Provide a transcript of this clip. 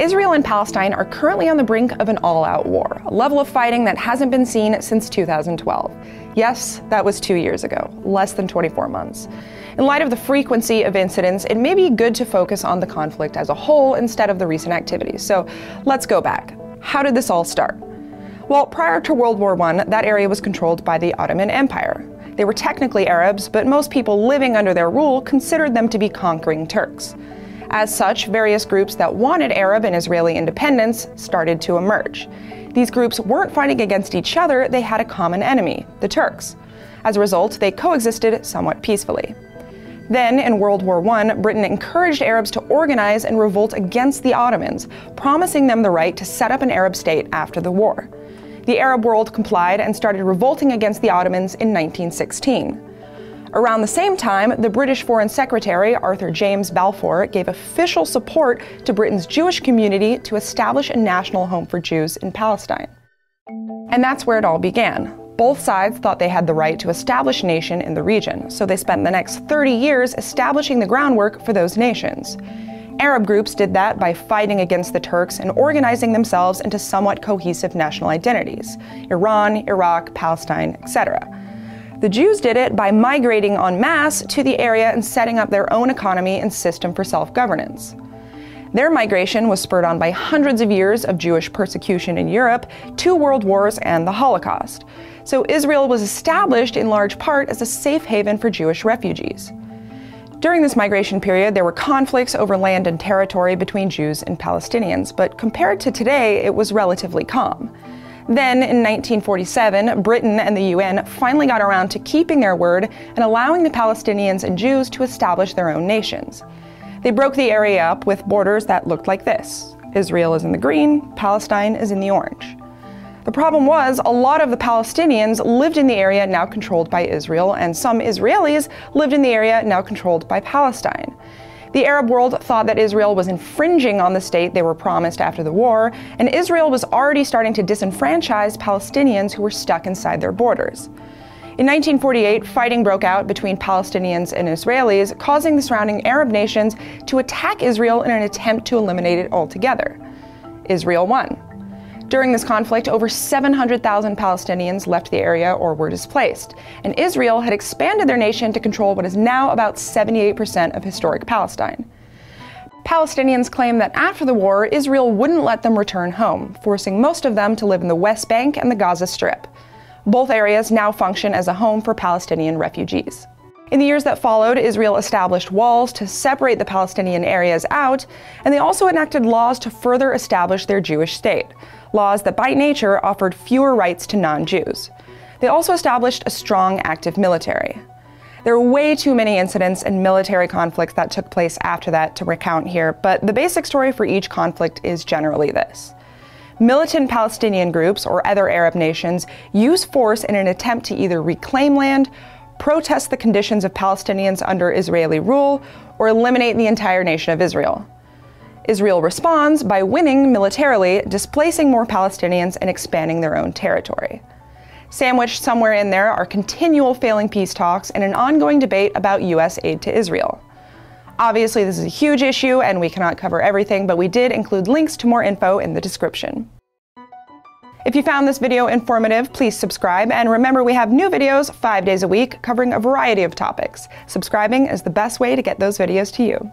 Israel and Palestine are currently on the brink of an all-out war, a level of fighting that hasn't been seen since 2012. Yes, that was 2 years ago, less than 24 months. In light of the frequency of incidents, it may be good to focus on the conflict as a whole instead of the recent activities. So let's go back. How did this all start? Well, prior to World War I, that area was controlled by the Ottoman Empire. They were technically Arabs, but most people living under their rule considered them to be conquering Turks. As such, various groups that wanted Arab and Israeli independence started to emerge. These groups weren't fighting against each other, they had a common enemy, the Turks. As a result, they coexisted somewhat peacefully. Then, in World War I, Britain encouraged Arabs to organize and revolt against the Ottomans, promising them the right to set up an Arab state after the war. The Arab world complied and started revolting against the Ottomans in 1916. Around the same time, the British Foreign Secretary, Arthur James Balfour, gave official support to Britain's Jewish community to establish a national home for Jews in Palestine. And that's where it all began. Both sides thought they had the right to establish a nation in the region, so they spent the next 30 years establishing the groundwork for those nations. Arab groups did that by fighting against the Turks and organizing themselves into somewhat cohesive national identities: Iran, Iraq, Palestine, etc. The Jews did it by migrating en masse to the area and setting up their own economy and system for self-governance. Their migration was spurred on by hundreds of years of Jewish persecution in Europe, 2 world wars, and the Holocaust. So Israel was established in large part as a safe haven for Jewish refugees. During this migration period, there were conflicts over land and territory between Jews and Palestinians, but compared to today, it was relatively calm. Then, in 1947, Britain and the UN finally got around to keeping their word and allowing the Palestinians and Jews to establish their own nations. They broke the area up with borders that looked like this. Israel is in the green, Palestine is in the orange. The problem was, a lot of the Palestinians lived in the area now controlled by Israel, and some Israelis lived in the area now controlled by Palestine. The Arab world thought that Israel was infringing on the state they were promised after the war, and Israel was already starting to disenfranchise Palestinians who were stuck inside their borders. In 1948, fighting broke out between Palestinians and Israelis, causing the surrounding Arab nations to attack Israel in an attempt to eliminate it altogether. Israel won. During this conflict, over 700,000 Palestinians left the area or were displaced, and Israel had expanded their nation to control what is now about 78% of historic Palestine. Palestinians claim that after the war, Israel wouldn't let them return home, forcing most of them to live in the West Bank and the Gaza Strip. Both areas now function as a home for Palestinian refugees. In the years that followed, Israel established walls to separate the Palestinian areas out, and they also enacted laws to further establish their Jewish state, laws that by nature offered fewer rights to non-Jews. They also established a strong active military. There are way too many incidents and military conflicts that took place after that to recount here, but the basic story for each conflict is generally this. Militant Palestinian groups or other Arab nations use force in an attempt to either reclaim land, protest the conditions of Palestinians under Israeli rule, or eliminate the entire nation of Israel. Israel responds by winning militarily, displacing more Palestinians and expanding their own territory. Sandwiched somewhere in there are continual failing peace talks and an ongoing debate about US aid to Israel. Obviously, this is a huge issue and we cannot cover everything, but we did include links to more info in the description. If you found this video informative, please subscribe, and remember we have new videos 5 days a week covering a variety of topics. Subscribing is the best way to get those videos to you.